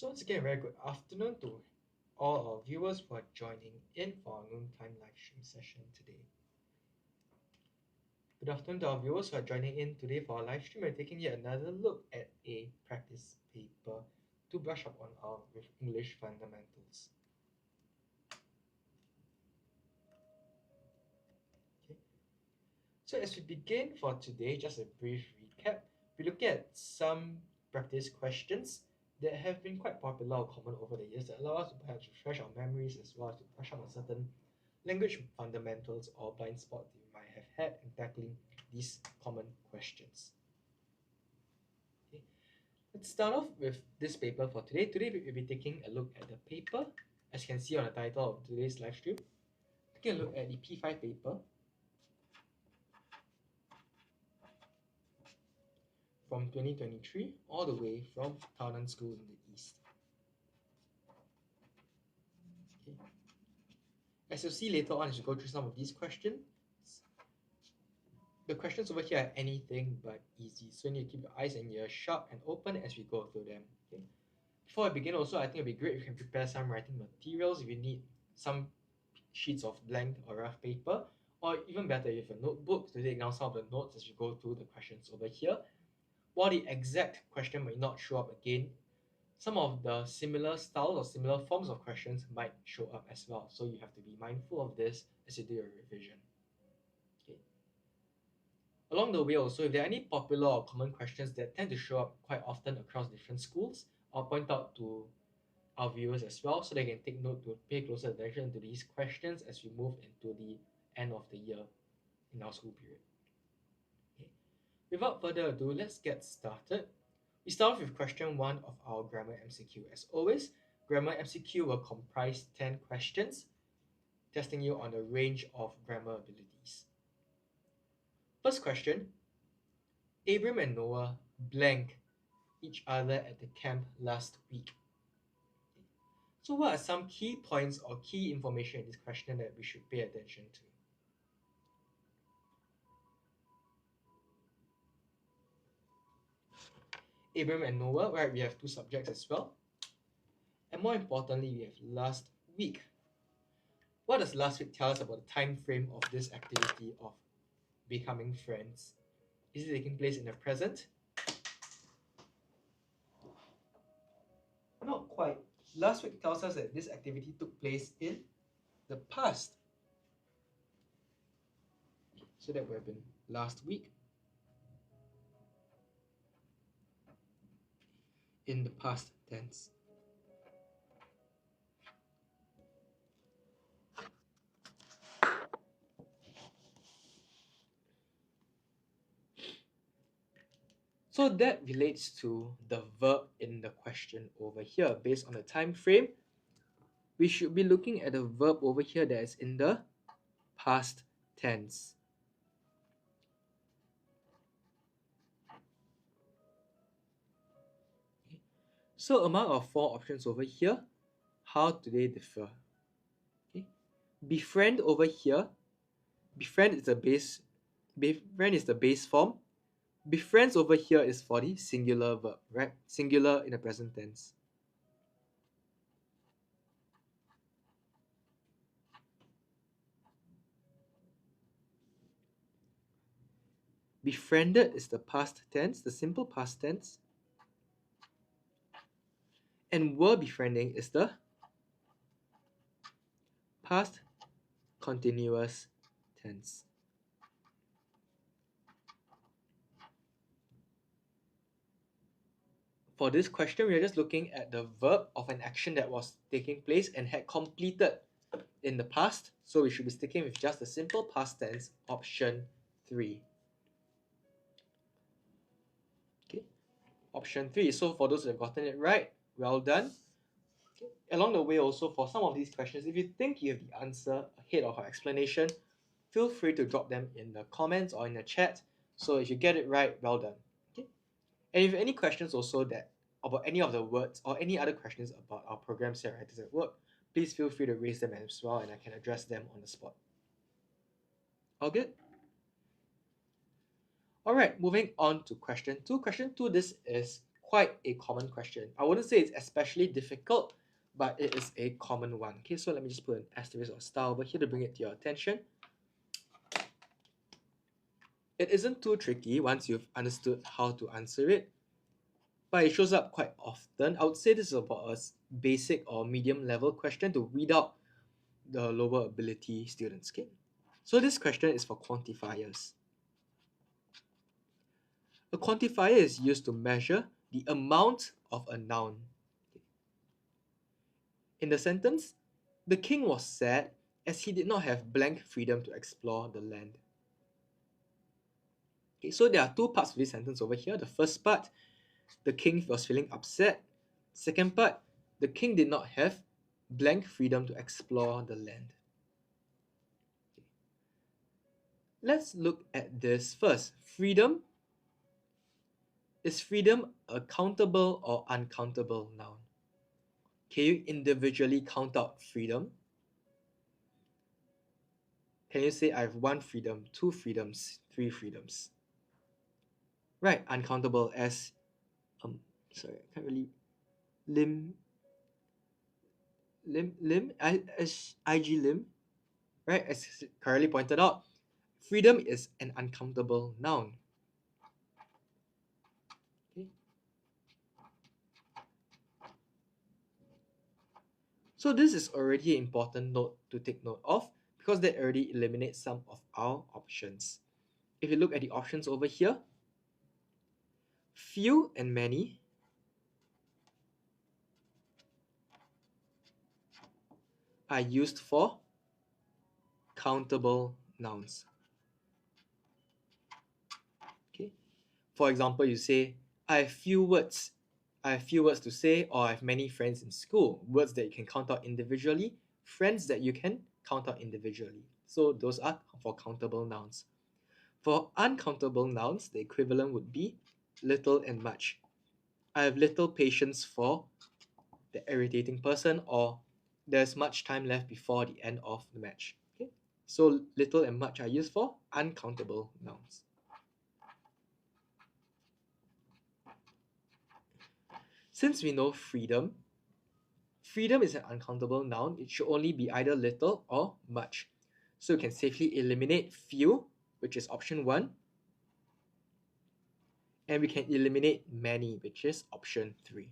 So once again, a very good afternoon to all our viewers who are joining in for our noontime live stream session today. Good afternoon to our viewers who are joining in today for our live stream and taking yet another look at a practice paper to brush up on our English fundamentals. Okay. So as we begin for today, just a brief recap, we look at some practice questions that have been quite popular or common over the years that allow us to perhaps refresh our memories as well as to brush up on certain language fundamentals or blind spots that you might have had in tackling these common questions. Okay. Let's start off with this paper for today. Today we will be taking a look at the paper, as you can see on the title of today's live stream. Taking a look at the P5 paper from 2023 all the way from Tao Nan School in the East. Okay. As you'll see later on as we go through some of these questions, the questions over here are anything but easy, so you need to keep your eyes and ears sharp and open as we go through them. Okay. Before I begin also, I think it would be great if you can prepare some writing materials if you need some sheets of blank or rough paper, or even better if you have a notebook to take down some of the notes as you go through the questions over here. While the exact question might not show up again, some of the similar styles or similar forms of questions might show up as well. So you have to be mindful of this as you do your revision. Okay. Along the way also, if there are any popular or common questions that tend to show up quite often across different schools, I'll point out to our viewers as well so they can take note to pay closer attention to these questions as we move into the end of the year in our school period. Without further ado, let's get started. We start off with question 1 of our grammar MCQ. As always, grammar MCQ will comprise 10 questions, testing you on a range of grammar abilities. First question, Abram and Noah blanked each other at the camp last week. So what are some key points or key information in this question that we should pay attention to? Abram and Noah, right? We have two subjects as well. And more importantly, we have last week. What does last week tell us about the time frame of this activity of becoming friends? Is it taking place in the present? Not quite. Last week tells us that this activity took place in the past. So that would have been last week. In the past tense. So that relates to the verb in the question over here. Based on the time frame, we should be looking at the verb over here that is in the past tense. So among our 4 options over here, how do they differ? Okay. Befriend over here, befriend is the base form. Befriends over here is for the singular verb, right? Singular in the present tense. Befriended is the past tense, the simple past tense. And were befriending is the past continuous tense. For this question, we are just looking at the verb of an action that was taking place and had completed in the past. So we should be sticking with just the simple past tense, option 3. Okay, option 3. So for those who have gotten it right, well done. Okay. Along the way also, for some of these questions, if you think you have the answer ahead of our explanation, feel free to drop them in the comments or in the chat. So if you get it right, well done. Okay. And if you have any questions also about any of the words or any other questions about our programs here at Writers at Work, please feel free to raise them as well and I can address them on the spot. All good? Alright, moving on to question 2. Question 2, this is quite a common question. I wouldn't say it's especially difficult, but it is a common one. Okay, so let me just put an asterisk or star over here to bring it to your attention. It isn't too tricky once you've understood how to answer it, but it shows up quite often. I would say this is about a basic or medium level question to weed out the lower ability students. Okay, so this question is for quantifiers. A quantifier is used to measure the amount of a noun. In the sentence, the king was sad as he did not have blank freedom to explore the land. Okay, so there are two parts of this sentence over here. The first part, the king was feeling upset. Second part, the king did not have blank freedom to explore the land. Okay. Let's look at this first. Freedom. Is freedom a countable or uncountable noun? Can you individually count out freedom? Can you say I have 1 freedom, 2 freedoms, 3 freedoms? Right, uncountable as sorry, I can't really 𝐬𝐓𝐿, right? As correctly pointed out, freedom is an uncountable noun. Okay. So this is already an important note to take note of because that already eliminates some of our options. If you look at the options over here, few and many are used for countable nouns. Okay. For example, you say, I have few words. I have few words to say, or I have many friends in school. Words that you can count out individually, friends that you can count out individually. So those are for countable nouns. For uncountable nouns, the equivalent would be little and much. I have little patience for the irritating person, or there's much time left before the end of the match. Okay? So little and much are used for uncountable nouns. Since we know freedom is an uncountable noun. It should only be either little or much. So you can safely eliminate few, which is option 1. And we can eliminate many, which is option 3.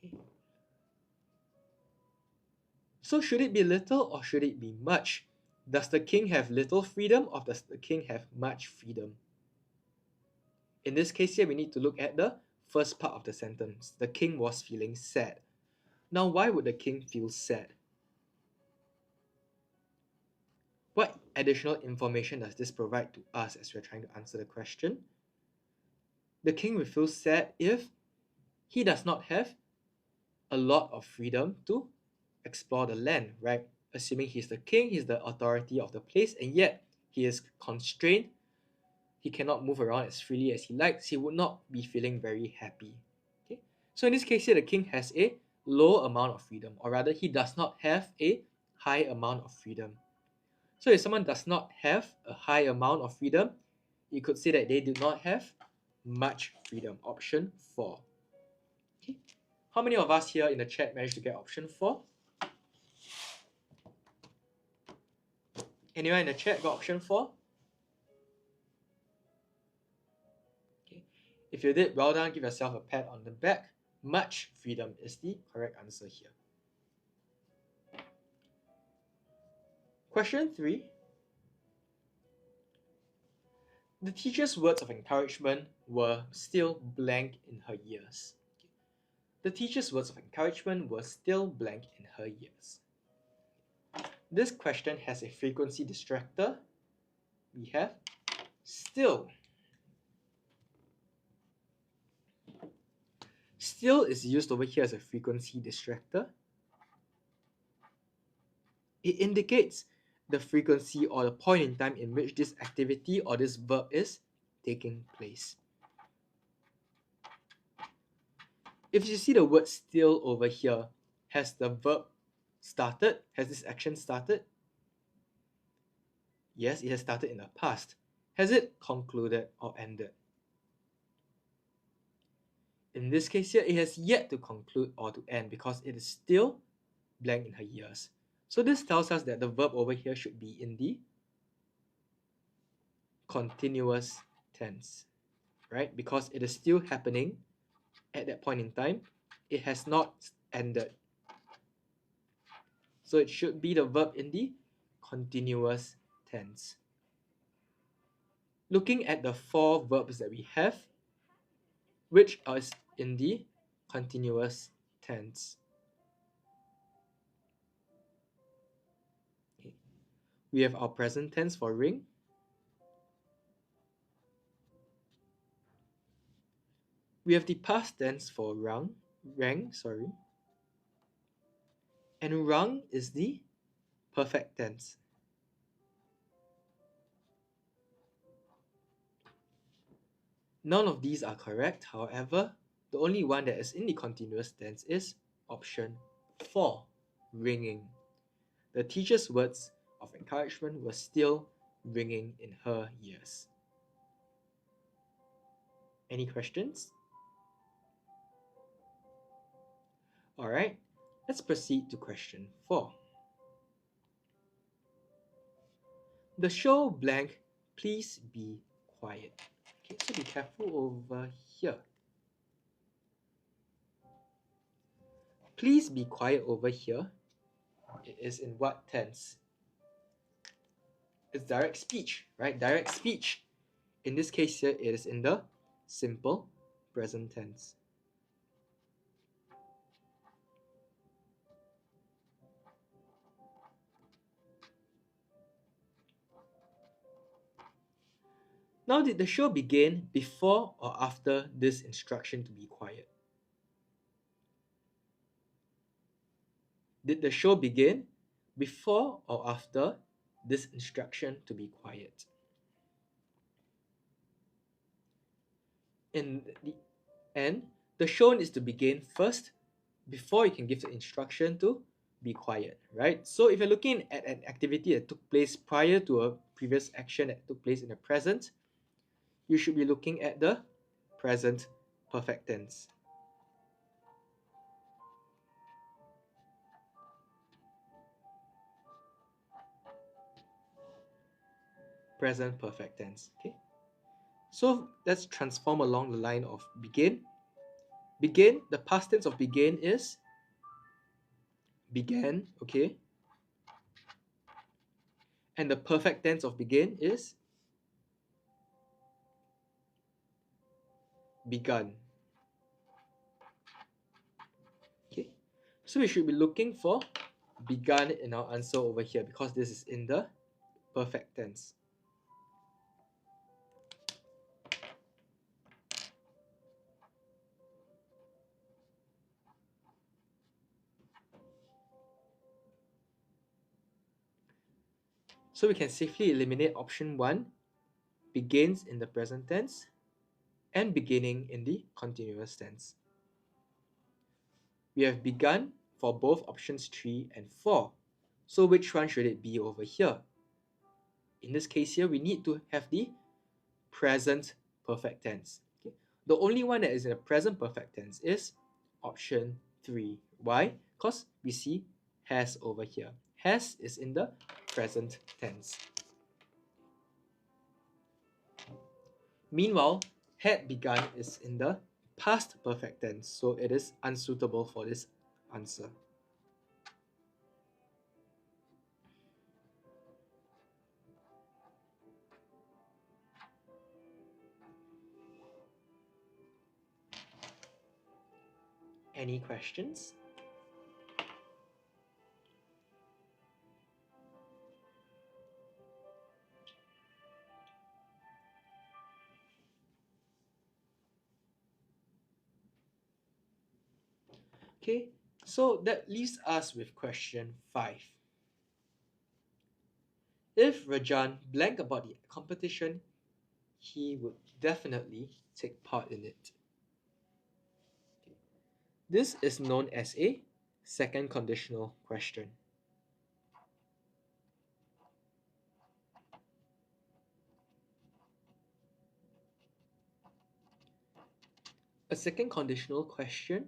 Okay. So should it be little or should it be much? Does the king have little freedom or does the king have much freedom? In this case here, we need to look at the first part of the sentence. The king was feeling sad. Now, why would the king feel sad? What additional information does this provide to us as we're trying to answer the question? The king will feel sad if he does not have a lot of freedom to explore the land, right? Assuming he's the king, he's the authority of the place, and yet he is constrained. He cannot move around as freely as he likes. He would not be feeling very happy. Okay? So in this case here, the king has a low amount of freedom, or rather, he does not have a high amount of freedom. So if someone does not have a high amount of freedom, you could say that they do not have much freedom. Option 4. Okay. How many of us here in the chat managed to get option 4? Anyone in the chat got option 4? Okay. If you did, well done. Give yourself a pat on the back. Much freedom is the correct answer here. Question 3. The teacher's words of encouragement were still blank in her ears. The teacher's words of encouragement were still blank in her ears. This question has a frequency distractor. We have still. Still is used over here as a frequency distractor. It indicates the frequency or the point in time in which this activity or this verb is taking place. If you see the word still over here, has the verb started? Has this action started? Yes, it has started in the past. Has it concluded or ended? In this case here, it has yet to conclude or to end because it is still blank in her ears. So this tells us that the verb over here should be in the continuous tense, right? Because it is still happening at that point in time. It has not ended. So it should be the verb in the continuous tense. Looking at the 4 verbs that we have, which is in the continuous tense. Okay. We have our present tense for ring. We have the past tense for rang, and rang is the perfect tense. None of these are correct. However, the only one that is in the continuous tense is option 4, ringing. The teacher's words of encouragement were still ringing in her ears. Any questions? Alright, let's proceed to question 4. The show blank, please be quiet. Okay, so be careful over here. Please be quiet over here. It is in what tense? It's direct speech, right? Direct speech. In this case here, it is in the simple present tense. Now, did the show begin before or after this instruction to be quiet? Did the show begin before or after this instruction to be quiet? In the end, the show needs to begin first before you can give the instruction to be quiet, right? So if you're looking at an activity that took place prior to a previous action that took place in the present, you should be looking at the present perfect tense. Present perfect tense, okay? So let's transform along the line of begin. Begin, the past tense of begin is began, okay? And the perfect tense of begin is begun. Okay, so we should be looking for begun in our answer over here because this is in the perfect tense. So we can safely eliminate option 1, begins in the present tense, and beginning in the continuous tense. We have begun for both options 3 and 4. So which one should it be over here? In this case here, we need to have the present perfect tense. Okay? The only one that is in the present perfect tense is option 3. Why? Because we see has over here. Has is in the present tense. Meanwhile, had begun is in the past perfect tense, so it is unsuitable for this answer. Any questions? Okay, so that leaves us with question 5. If Rajan blank about the competition, he would definitely take part in it. Okay. This is known as a second conditional question. A second conditional question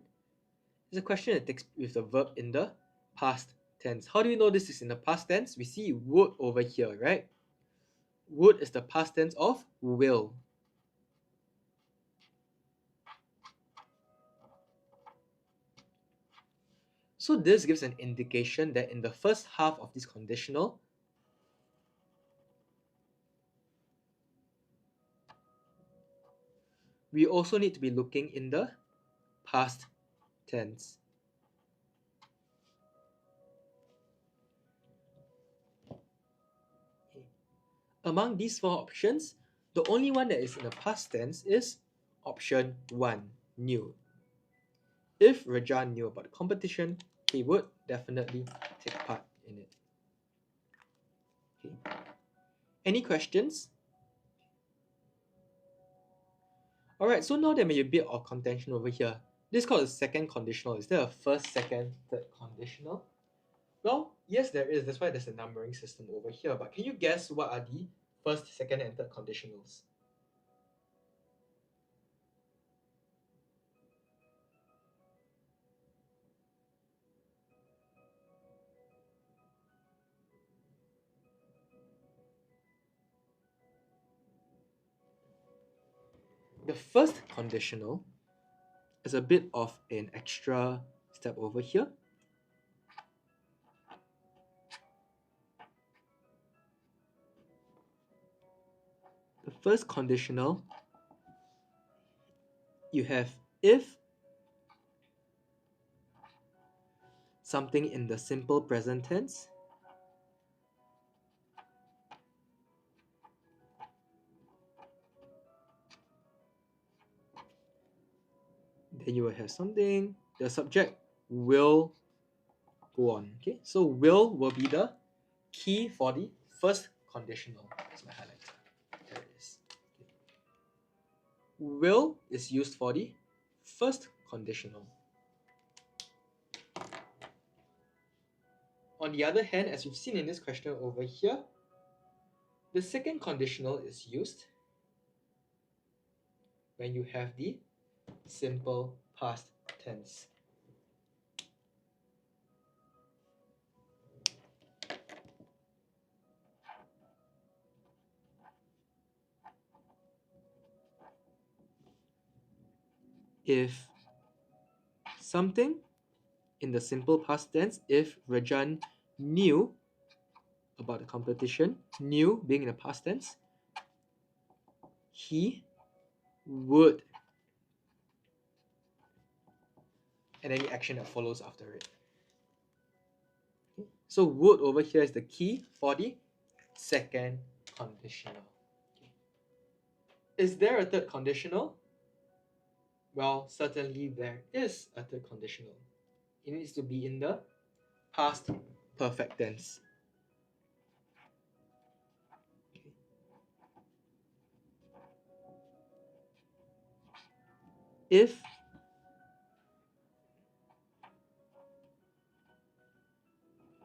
is a question that takes with the verb in the past tense. How do you know this is in the past tense? We see would over here, right? Would is the past tense of will. So this gives an indication that in the first half of this conditional, we also need to be looking in the past tense. Okay. Among these four options, the only one that is in the past tense is option 1, knew. If Rajan knew about the competition, he would definitely take part in it. Okay. Any questions? Alright, so now there may be a bit of contention over here. This is called a second conditional. Is there a first, second, third conditional? Well, yes, there is. That's why there's a numbering system over here. But can you guess what are the first, second, and third conditionals? The first conditional is a bit of an extra step over here. The first conditional, you have if something in the simple present tense, then you will have something, the subject will go on. Okay, so will be the key for the first conditional. That's my highlighter. There it is. Okay. Will is used for the first conditional. On the other hand, as we've seen in this question over here, the second conditional is used when you have the simple past tense. If something in the simple past tense, if Rajan knew about the competition, knew being in the past tense, he would, and any action that follows after it. Okay. So would over here is the key for the second conditional. Okay. Is there a third conditional? Well, certainly there is a third conditional. It needs to be in the past perfect tense. Okay. If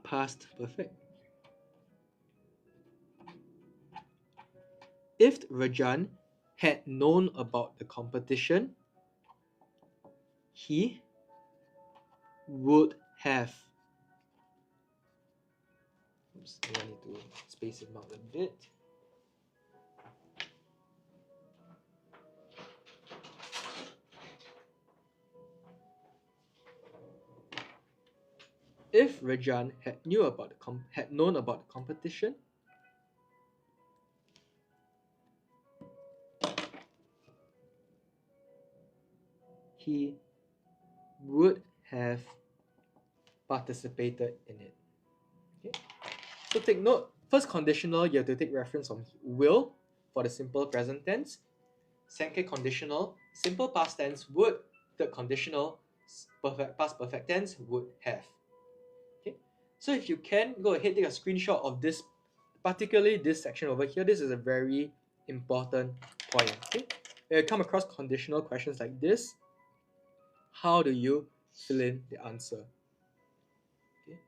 past perfect. If Rajan had known about the competition, he would have. Oops, I need to space it out a bit. If Rajan had known about the competition, he would have participated in it. Okay. So take note, first conditional, you have to take reference from will for the simple present tense. Second conditional, simple past tense, would. Third conditional, past perfect tense, would have. Okay. So if you can, go ahead, take a screenshot of this, particularly this section over here. This is a very important point. Okay. When you come across conditional questions like this, how do you fill in the answer? Okay.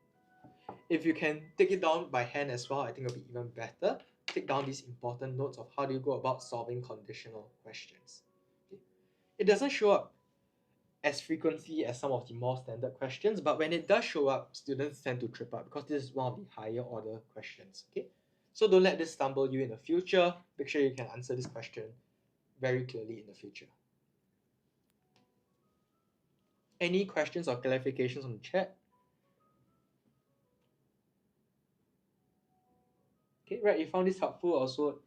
If you can take it down by hand as well, I think it'll be even better. Take down these important notes of how do you go about solving conditional questions. Okay. It doesn't show up as frequently as some of the more standard questions, but when it does show up, students tend to trip up because this is one of the higher order questions. Okay, so don't let this stumble you in the future. Make sure you can answer this question very clearly in the future. Any questions or clarifications on the chat? Okay, right, if you found this helpful, also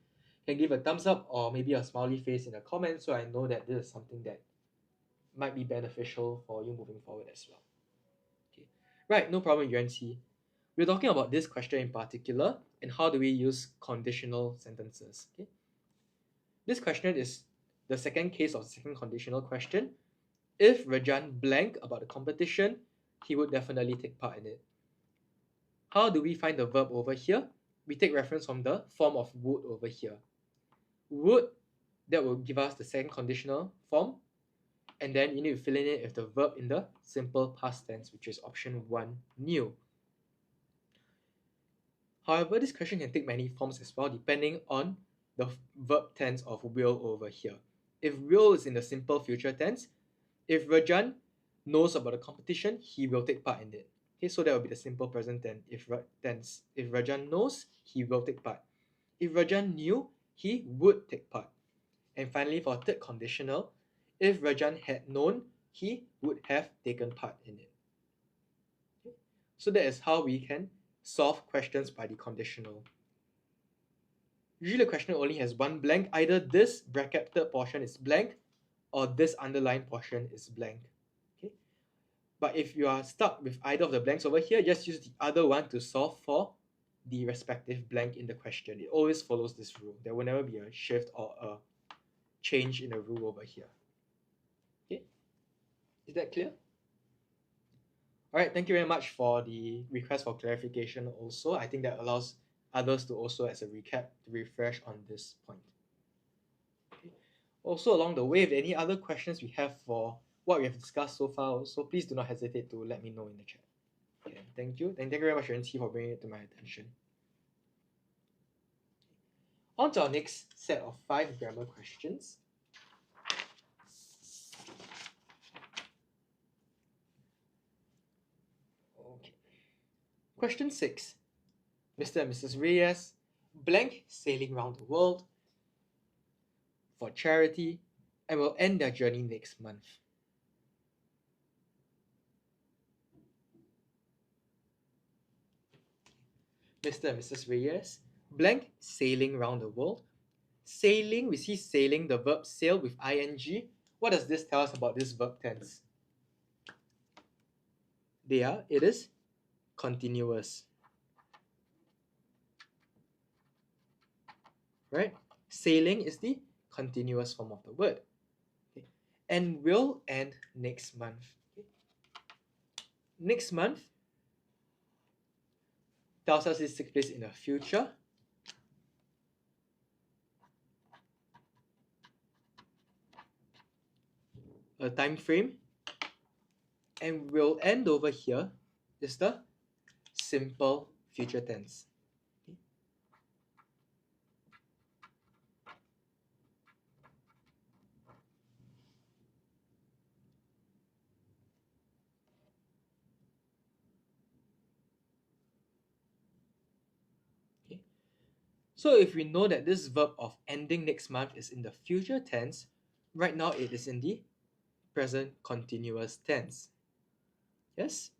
can give a thumbs up or maybe a smiley face in the comments so I know that this is something that might be beneficial for you moving forward as well. Okay, right, no problem, UNC. We're talking about this question in particular and how do we use conditional sentences. Okay, this question is the second case of the second conditional question. If Rajan blank about the competition, he would definitely take part in it. How do we find the verb over here? We take reference from the form of would over here. Would, that will give us the second conditional form, and then you need to fill in it with the verb in the simple past tense, which is option 1, knew. However, this question can take many forms as well, depending on the verb tense of will over here. If will is in the simple future tense, if Rajan knows about the competition, he will take part in it. Okay, so that will be the simple present tense. If Rajan knows, he will take part. If Rajan knew, he would take part. And finally, for third conditional, if Rajan had known, he would have taken part in it. Okay, so that is how we can solve questions by the conditional. Usually the question only has one blank. Either this bracketed portion is blank or this underlined portion is blank. Okay, but if you are stuck with either of the blanks over here, just use the other one to solve for the respective blank in the question. It always follows this rule. There will never be a shift or a change in the rule over here. Okay, is that clear? All right, thank you very much for the request for clarification also. I think that allows others to also, as a recap, to refresh on this point. Okay. Also, along the way, if any other questions we have for what we have discussed so far, also please do not hesitate to let me know in the chat. Okay, thank you. And thank you very much, Yuan-Qi, for bringing it to my attention. On to our next set of 5 grammar questions. Okay. Question 6. Mr. and Mrs. Reyes blank sailing round the world for charity and will end their journey next month. Mr. and Mrs. Reyes blank sailing round the world. Sailing, we see sailing, the verb sail with ing. What does this tell us about this verb tense? It is continuous. Right? Sailing is the continuous form of the word. Okay. And will end next month. Okay. Next month tells us this takes place in the future. A time frame. And will end over here is the simple future tense. So if we know that this verb of ending next month is in the future tense, right now it is in the present continuous tense. Yes?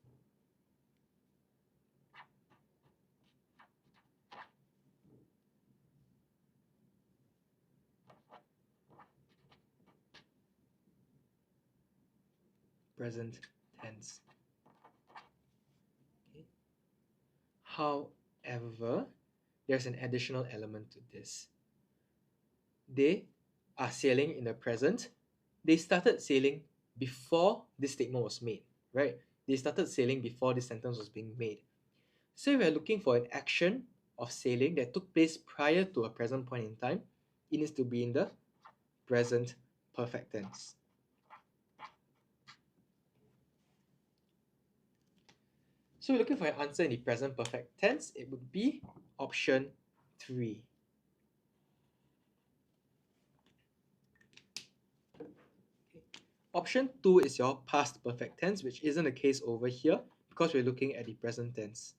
Present tense. Okay. However, there's an additional element to this. They are sailing in the present. They started sailing before this statement was made, right? They started sailing before this sentence was being made. So if we're looking for an action of sailing that took place prior to a present point in time, it needs to be in the present perfect tense. So we're looking for an answer in the present perfect tense. It would be option 3. Okay. Option 2 is your past perfect tense, which isn't the case over here because we're looking at the present tense.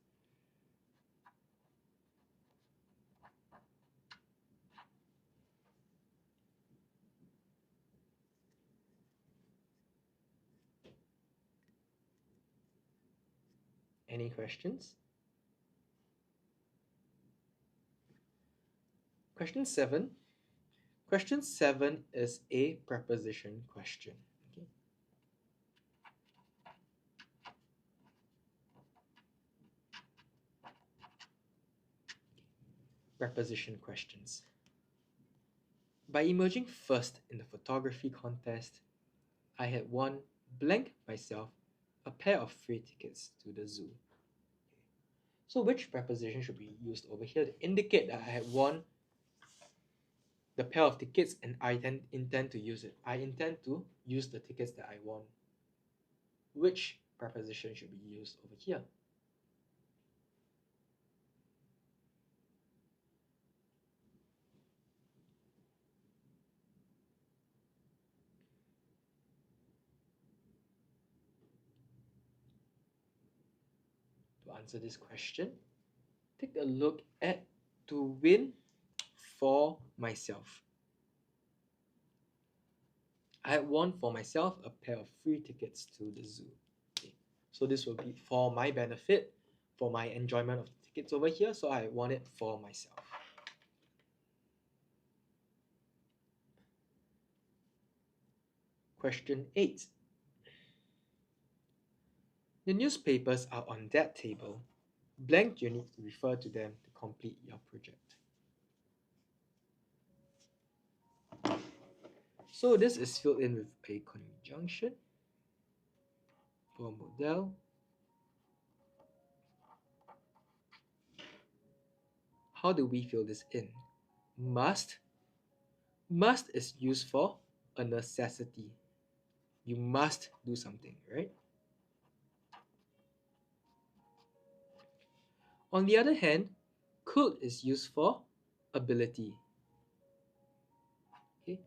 Any questions? Question 7. Question 7 is a preposition question. Okay. Preposition questions. By emerging first in the photography contest, I had won blank myself a pair of free tickets to the zoo. So which preposition should be used over here to indicate that I had won the pair of tickets and I intend to use it? I intend to use the tickets that I won. Which preposition should be used over here? To answer this question, take a look at to win for myself. I had won for myself a pair of free tickets to the zoo. Okay. So this will be for my benefit, for my enjoyment of the tickets over here. So I won it for myself. Question 8. The newspapers are on that table. Blank, you need to refer to them to complete your project. So this is filled in with a conjunction for model. How do we fill this in? Must. Must is used for a necessity. You must do something, right? On the other hand, could is used for ability. Okay.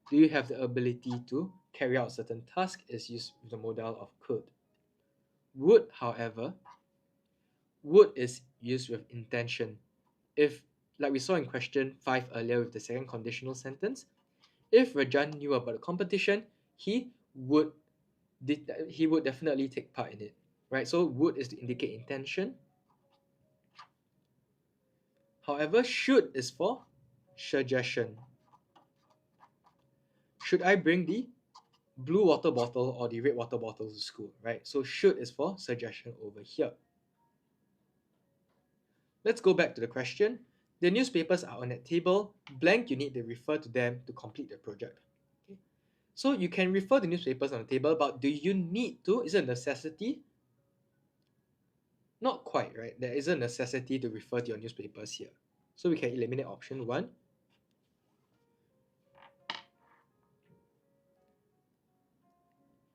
Do you have the ability to carry out certain tasks is used with the modal of could. Would, however, would is used with intention. If, like we saw in question 5 earlier with the second conditional sentence, if Rajan knew about the competition, he would definitely take part in it, right? So would is to indicate intention. However, should is for suggestion. Should I bring the blue water bottle or the red water bottle to school, right? So should is for suggestion over here. Let's go back to the question. The newspapers are on that table. Blank, you need to refer to them to complete the project. Okay. So you can refer to newspapers on the table, but do you need to? Is it a necessity? Not quite, right? There is a necessity to refer to your newspapers here. So we can eliminate option 1.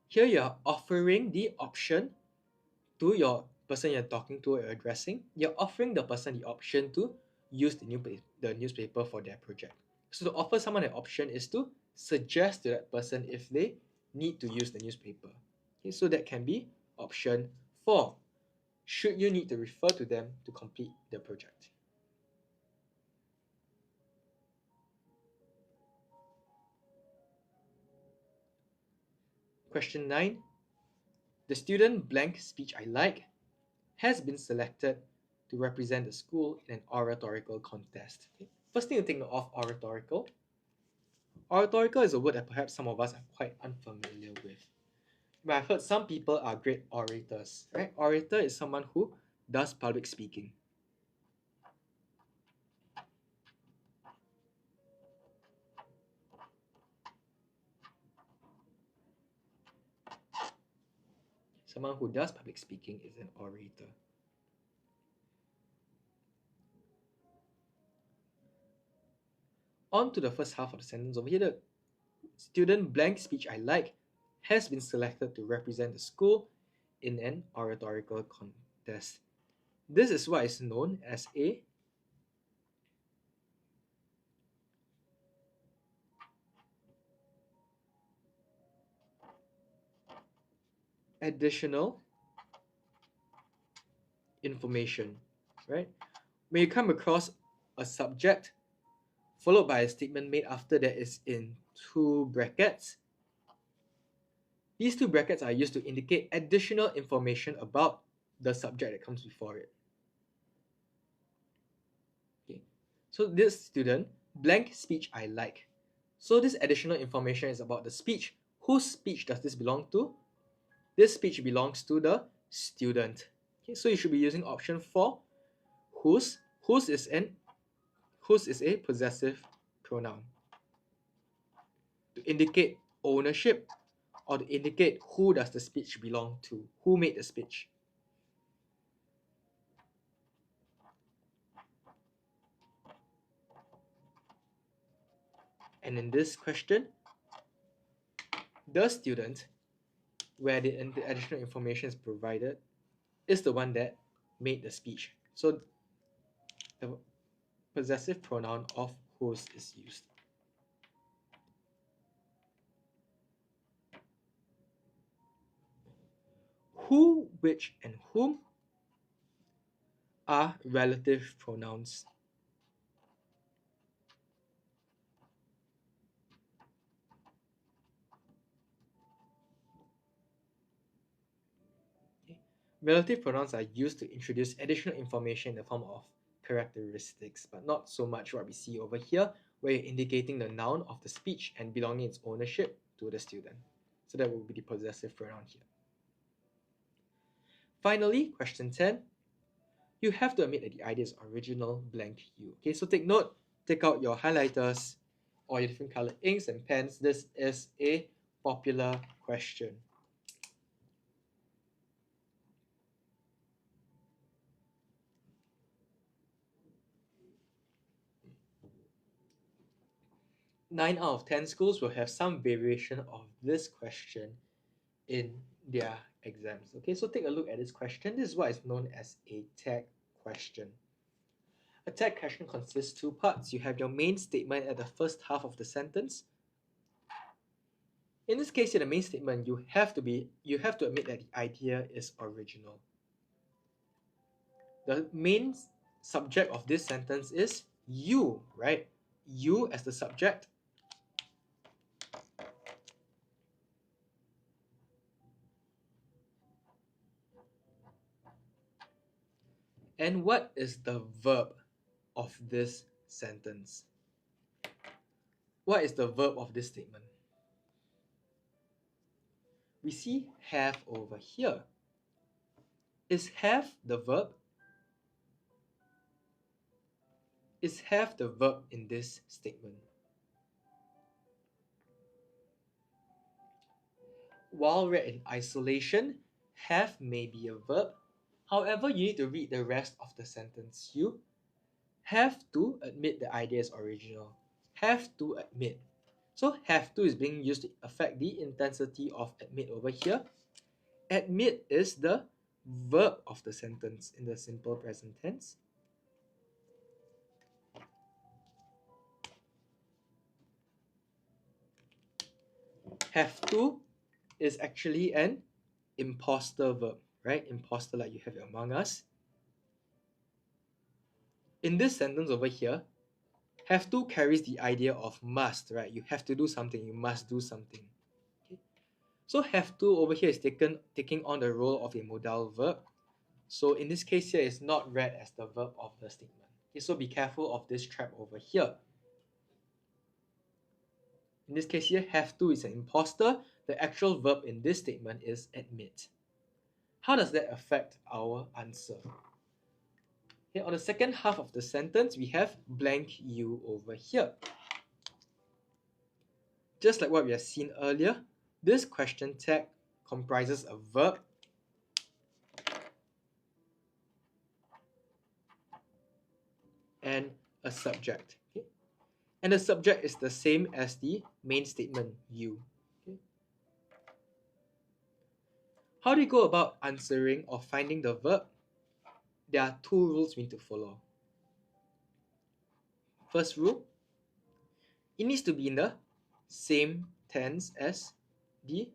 Here you are offering the option to your person you're talking to or addressing. You're offering the person the option to use the newspaper for their project. So to offer someone an option is to suggest to that person if they need to use the newspaper. Okay, so that can be option 4. Should you need to refer to them to complete the project? Question 9. The student blank speech I like has been selected to represent the school in an oratorical contest. Okay. First thing to take note of oratorical. Oratorical is a word that perhaps some of us are quite unfamiliar with. But I've heard some people are great orators, right? Orator is someone who does public speaking. Someone who does public speaking is an orator. On to the first half of the sentence over here. The student blank speech I like has been selected to represent the school in an oratorical contest. This is what is known as a additional information, right? When you come across a subject followed by a statement made after that is in two brackets, these two brackets are used to indicate additional information about the subject that comes before it. Okay. So this student, blank speech I like. So this additional information is about the speech. Whose speech does this belong to? This speech belongs to the student. Okay, so you should be using option 4. Whose is a possessive pronoun to indicate ownership or to indicate who does the speech belong to, who made the speech. And in this question, the student, where the additional information is provided, is the one that made the speech. So the possessive pronoun of whose is used. Who, which, and whom are relative pronouns. Relative pronouns are used to introduce additional information in the form of characteristics, but not so much what we see over here, where you're indicating the noun of the speech and belonging its ownership to the student. So that will be the possessive pronoun here. Finally, question 10. You have to admit that the idea is original blank you. Okay, so take note, take out your highlighters or your different colored inks and pens. This is a popular question. Nine out of 10 schools will have some variation of this question in their exams. Okay, so take a look at this question. This is what is known as a tag question. A tag question consists two parts. You have your main statement at the first half of the sentence. In this case, in the main statement, you have to admit that the idea is original. The main subject of this sentence is you, right? You as the subject. And what is the verb of this sentence? What is the verb of this statement? We see have over here. Is have the verb? Is have the verb in this statement? While read in isolation, have may be a verb. However, you need to read the rest of the sentence. You have to admit the idea is original. Have to admit. So have to is being used to affect the intensity of admit over here. Admit is the verb of the sentence in the simple present tense. Have to is actually an imposter verb, right? Imposter, like you have it among us. In this sentence over here, have to carries the idea of must, right? You have to do something, you must do something. Okay? So have to over here is taking on the role of a modal verb. So in this case here, it's not read as the verb of the statement. Okay, so be careful of this trap over here. In this case here, have to is an imposter. The actual verb in this statement is admit. How does that affect our answer? Okay, on the second half of the sentence, we have blank you over here. Just like what we have seen earlier, this question tag comprises a verb and a subject. Okay? And the subject is the same as the main statement, you. Okay? How do you go about answering or finding the verb? There are two rules we need to follow. First rule, it needs to be in the same tense as the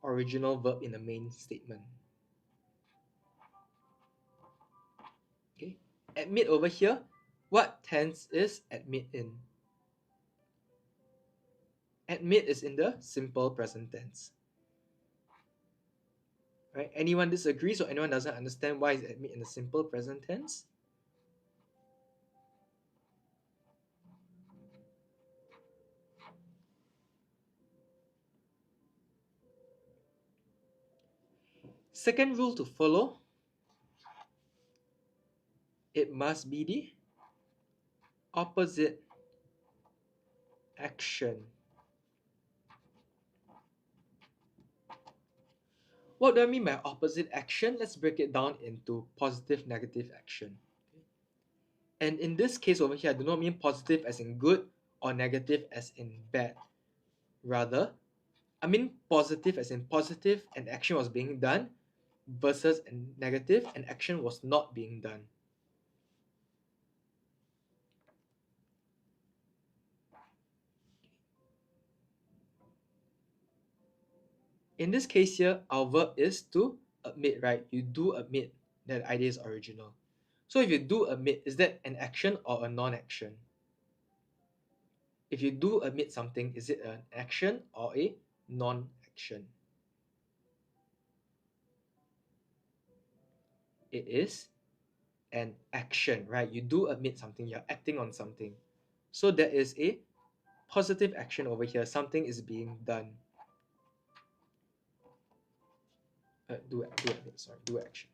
original verb in the main statement. Okay, admit over here, what tense is admit in? Admit is in the simple present tense. Right? Anyone disagrees or anyone doesn't understand why is admit in the simple present tense? Second rule to follow, it must be the opposite action. What do I mean by opposite action? Let's break it down into positive, negative action. And in this case over here, I do not mean positive as in good or negative as in bad. Rather, I mean positive as in positive and action was being done versus negative and action was not being done. In this case here, our verb is to admit, right? You do admit that the idea is original. So if you do admit, is that an action or a non-action? If you do admit something, is it an action or a non-action? It is an action, right? You do admit something, you're acting on something. So there is a positive action over here. Something is being done. Do action.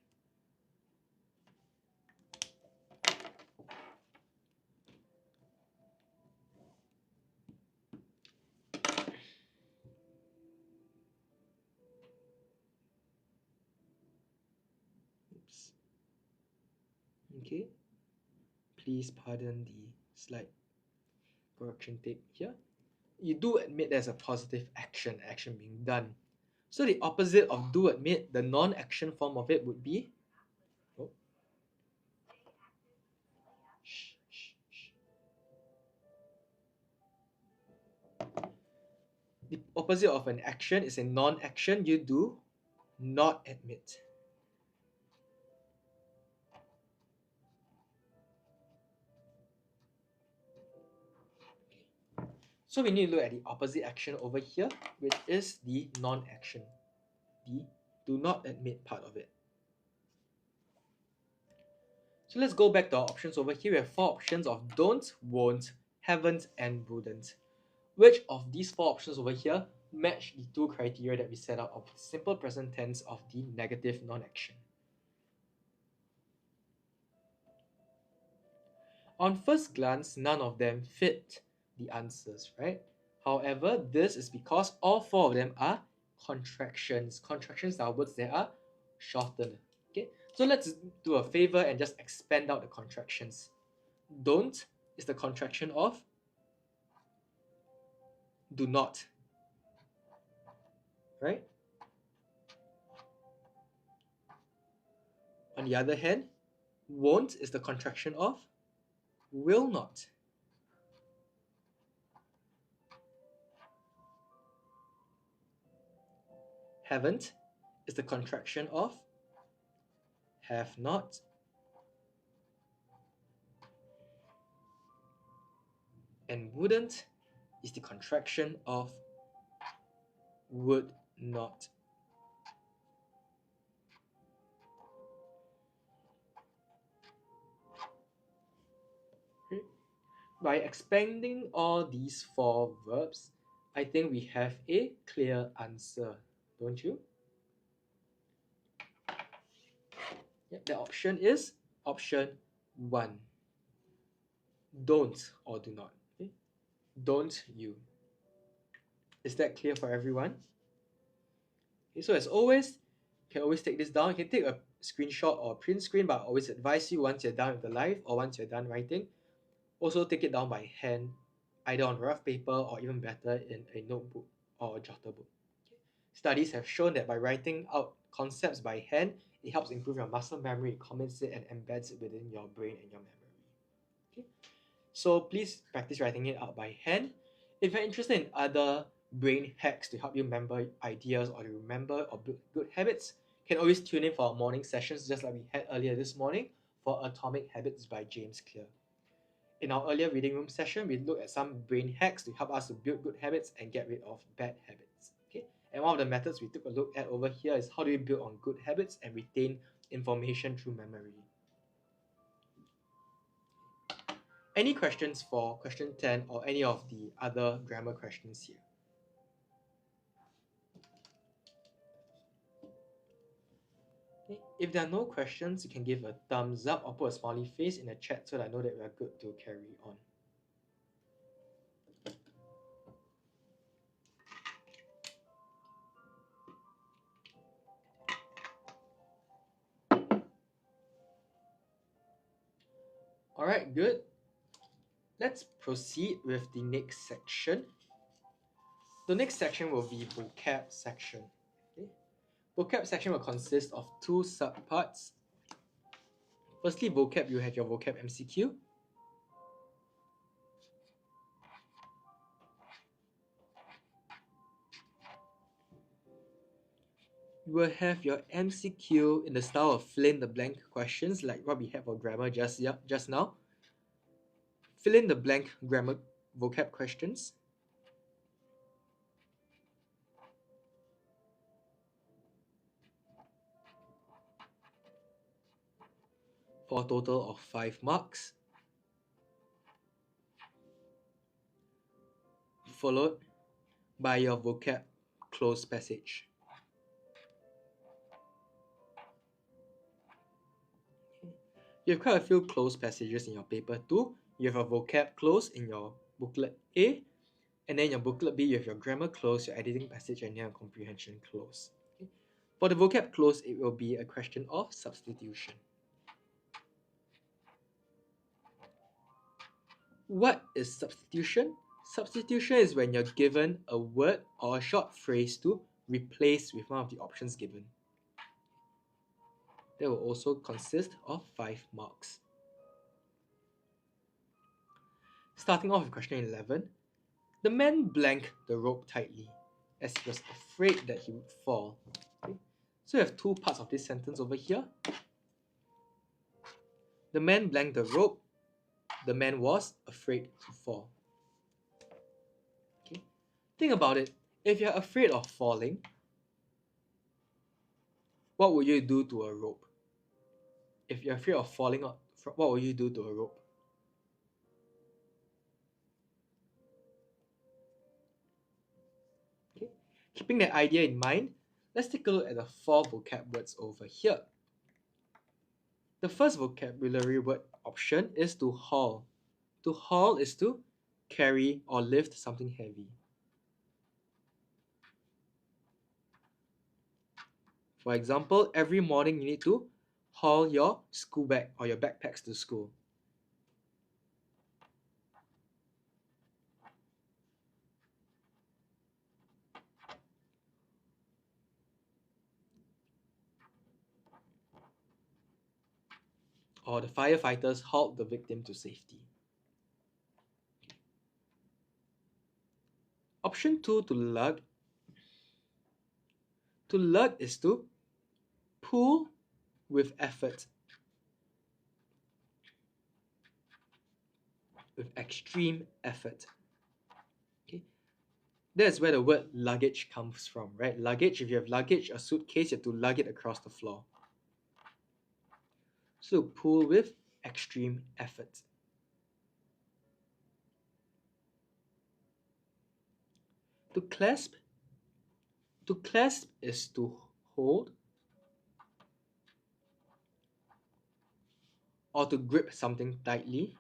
Oops. Okay. Please pardon the slight correction tape here. You do admit there's a positive action being done. So the opposite of do admit, the non-action form of it would be the opposite of an action is a non-action. You do not admit. So we need to look at the opposite action over here, which is the non-action, the do not admit part of it. So let's go back to our options over here. We have 4 options of don't, won't, haven't, and wouldn't. Which of these 4 options over here match the 2 criteria that we set out of the simple present tense of the negative non-action? On first glance, none of them fit the answers, right? However, this is because all 4 of them are contractions. Contractions are words that are shortened. Okay, so let's do a favor and just expand out the contractions. Don't is the contraction of do not, right? On the other hand, won't is the contraction of will not. Haven't is the contraction of have not. And wouldn't is the contraction of would not. By expanding all these 4 verbs, I think we have a clear answer, don't you? Yep, the option is option 1. Don't or do not. Okay? Don't you. Is that clear for everyone? Okay, so as always, you can always take this down. You can take a screenshot or print screen, but I always advise you once you're done with the live or once you're done writing, also take it down by hand, either on rough paper or even better in a notebook or a jotter book. Studies have shown that by writing out concepts by hand, it helps improve your muscle memory, it commits it and embeds it within your brain and your memory. Okay? So please practice writing it out by hand. If you're interested in other brain hacks to help you remember ideas or to remember or build good habits, you can always tune in for our morning sessions, just like we had earlier this morning for Atomic Habits by James Clear. In our earlier reading room session, we looked at some brain hacks to help us to build good habits and get rid of bad habits. Okay, and one of the methods we took a look at over here is how do we build on good habits and retain information through memory. Any questions for question 10 or any of the other grammar questions here? Okay. If there are no questions, you can give a thumbs up or put a smiley face in the chat so that I know that we are good to carry on. Alright, good. Let's proceed with the next section. The next section will be vocab section. Okay. Vocab section will consist of two subparts. Firstly, vocab, you have your vocab MCQ. You will have your MCQ in the style of fill in the blank questions like what we had for grammar just now. Fill in the blank grammar vocab questions. For a total of 5 marks. Followed by your vocab close passage. You have quite a few close passages in your paper 2. You have a vocab close in your booklet A, and then your booklet B, you have your grammar close, your editing passage, and your comprehension close. Okay. For the vocab close, it will be a question of substitution. What is substitution? Substitution is when you're given a word or a short phrase to replace with one of the options given. That will also consist of 5 marks. Starting off with question 11. The man blanked the rope tightly as he was afraid that he would fall. Okay. So you have two parts of this sentence over here. The man blanked the rope. The man was afraid to fall. Okay. Think about it. If you're afraid of falling, what would you do to a rope? If you're afraid of falling, what will you do to a rope? Okay. Keeping that idea in mind, let's take a look at the 4 vocab words over here. The first vocabulary word option is to haul. To haul is to carry or lift something heavy. For example, every morning you need to haul your school bag or your backpacks to school. Or the firefighters hauled the victim to safety. Option 2, to lug. To lug is to pull with effort, with extreme effort. Okay, that's where the word luggage comes from, right? Luggage, if you have luggage, a suitcase, you have to lug it across the floor. So pull with extreme effort. To clasp. To clasp is to hold or to grip something tightly.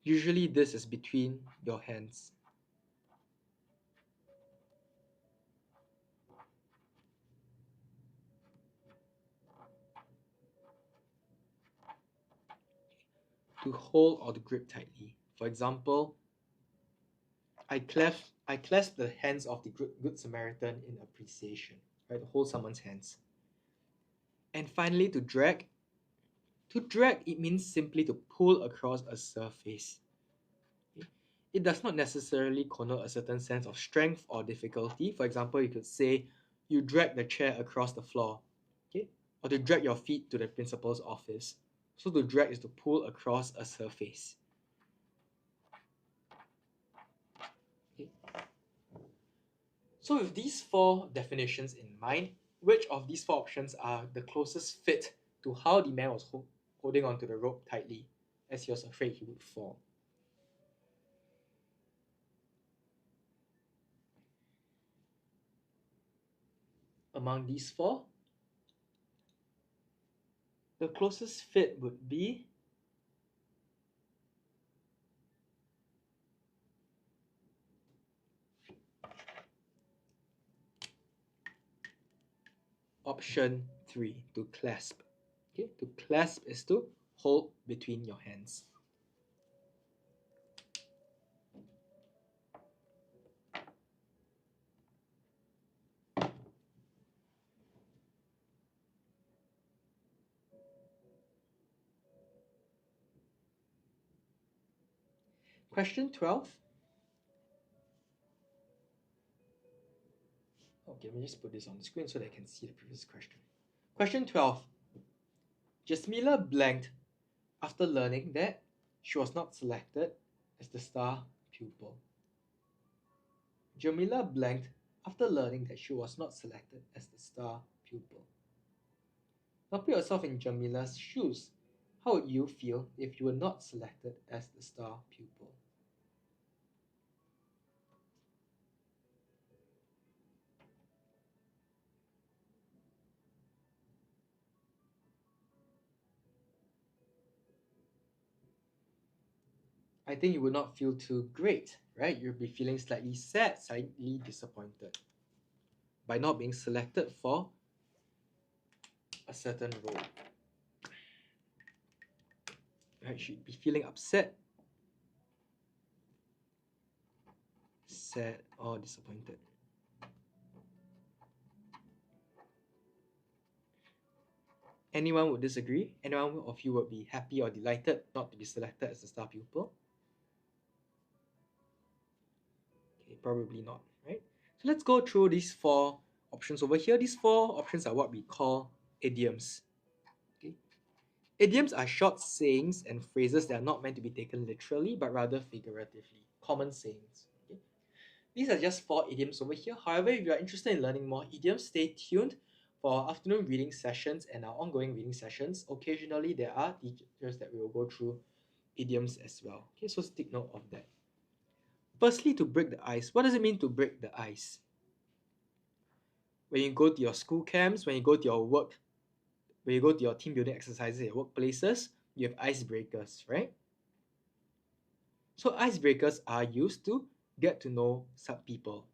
Usually this is between your hands. To hold or to grip tightly. For example, I clasp the hands of the Good Samaritan in appreciation, right? To hold someone's hands. And finally, to drag. To drag, it means simply to pull across a surface. Okay? It does not necessarily connote a certain sense of strength or difficulty. For example, you could say, you drag the chair across the floor, okay? Or to drag your feet to the principal's office. So to drag is to pull across a surface. Okay? So with these four definitions in mind, which of these four options are the closest fit to how the man was holding onto the rope tightly, as he was afraid he would fall? Among these four, the closest fit would be option 3, to clasp. Okay, to clasp is to hold between your hands. Question 12. Okay, let me just put this on the screen so that I can see the previous question. Question 12. 𝗪𝗲𝗓 blanked after learning that she was not selected as the star pupil. 𝗪𝗲𝗓 blanked after learning that she was not selected as the star pupil. Now put yourself in 𝗪𝗲𝗓's shoes. How would you feel if you were not selected as the star pupil? I think you would not feel too great, right? You'll be feeling slightly sad, slightly disappointed by not being selected for a certain role. Right? You'd be feeling upset, sad, or disappointed. Anyone would disagree? Anyone of you would be happy or delighted not to be selected as a star pupil? Okay, probably not, right? So let's go through these four options over here. These four options are what we call idioms. Okay? Idioms are short sayings and phrases that are not meant to be taken literally, but rather figuratively. Common sayings. Okay? These are just four idioms over here. However, if you are interested in learning more idioms, stay tuned for our afternoon reading sessions and our ongoing reading sessions. Occasionally, there are teachers that we will go through idioms as well. Okay, so take note of that. Firstly, to break the ice. What does it mean to break the ice? When you go to your school camps, when you go to your work, when you go to your team building exercises at workplaces, you have icebreakers, right? So icebreakers are used to get to know some people.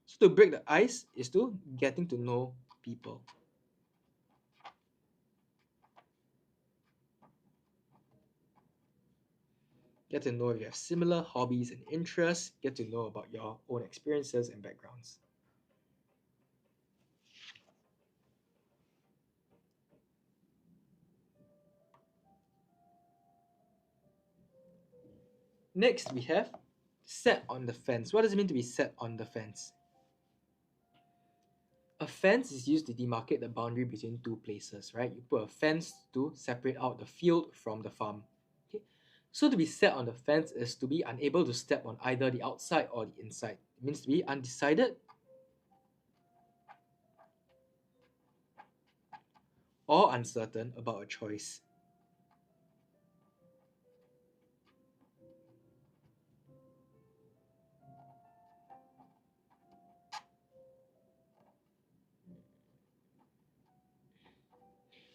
So to break the ice is to getting to know people. Get to know if you have similar hobbies and interests. Get to know about your own experiences and backgrounds. Next, we have set on the fence. What does it mean to be set on the fence? A fence is used to demarcate the boundary between two places, right? You put a fence to separate out the field from the farm. Okay? So to be set on the fence is to be unable to step on either the outside or the inside. It means to be undecided or uncertain about a choice.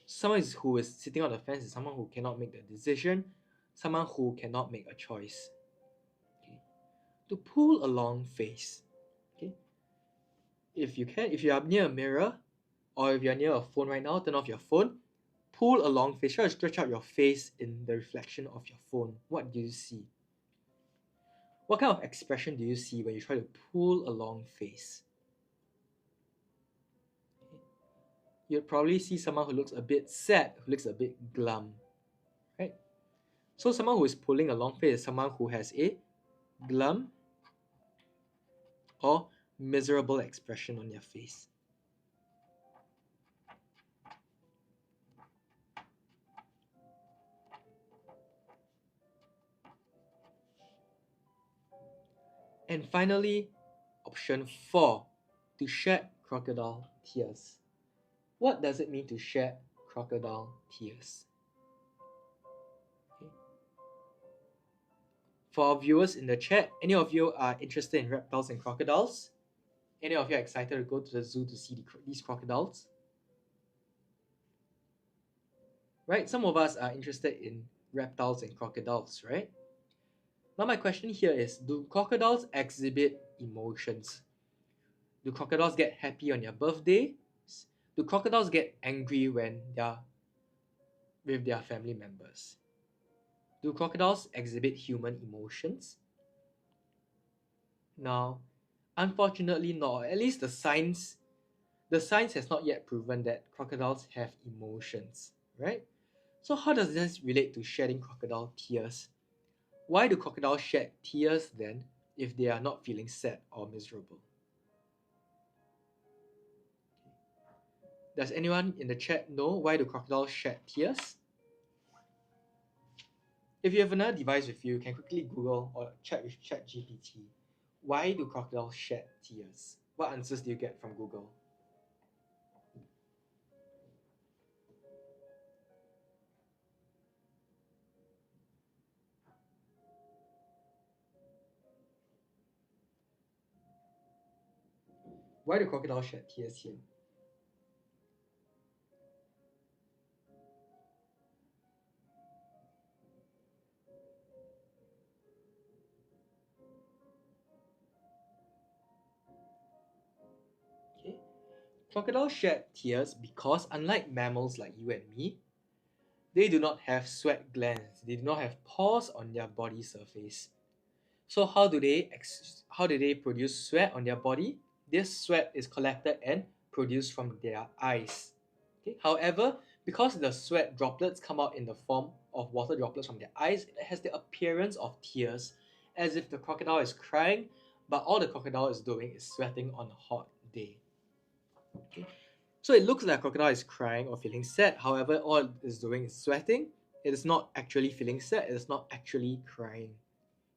Someone who is sitting on the fence is someone who cannot make the decision, someone who cannot make a choice. Okay? To pull a long face. Okay? If you are near a mirror, or if you're near a phone right now, turn off your phone, pull a long face, try to stretch out your face in the reflection of your phone. What do you see? What kind of expression do you see when you try to pull a long face? Okay. you'd probably see someone who looks a bit sad, who looks a bit glum, right? So someone who is pulling a long face is someone who has a glum or miserable expression on their face. And finally, option 4, to shed crocodile tears. What does it mean to shed crocodile tears? Okay. For our viewers in the chat, any of you are interested in reptiles and crocodiles? Any of you are excited to go to the zoo to see these crocodiles? Right? Some of us are interested in reptiles and crocodiles, right? Now my question here is, do crocodiles exhibit emotions? Do crocodiles get happy on their birthday? Do crocodiles get angry when they're with their family members? Do crocodiles exhibit human emotions? Now, unfortunately not. At least the science has not yet proven that crocodiles have emotions, right? So how does this relate to shedding crocodile tears? Why do crocodiles shed tears then if they are not feeling sad or miserable? Does anyone in the chat know why do crocodiles shed tears? If you have another device with you, you can quickly Google or chat with ChatGPT. Why do crocodiles shed tears? What answers do you get from Google? Why do crocodiles shed tears here? Okay. Crocodiles shed tears because, unlike mammals like you and me, they do not have sweat glands. They do not have pores on their body surface. So how do they produce sweat on their body? This sweat is collected and produced from their eyes. Okay. However, because the sweat droplets come out in the form of water droplets from their eyes, it has the appearance of tears, as if the crocodile is crying, but all the crocodile is doing is sweating on a hot day. Okay. So it looks like a crocodile is crying or feeling sad. However, all it is doing is sweating. It is not actually feeling sad. It is not actually crying,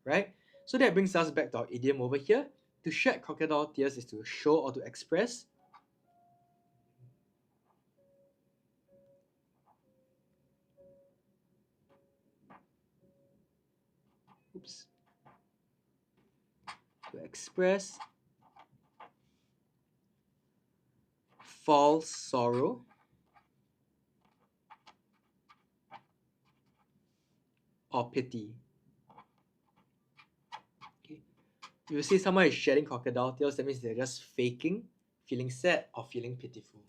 right? So that brings us back to our idiom over here. To shed crocodile tears is to show or to express. To express false sorrow or pity. Okay. If you see someone is shedding crocodile tears, that means they're just faking feeling sad or feeling pitiful.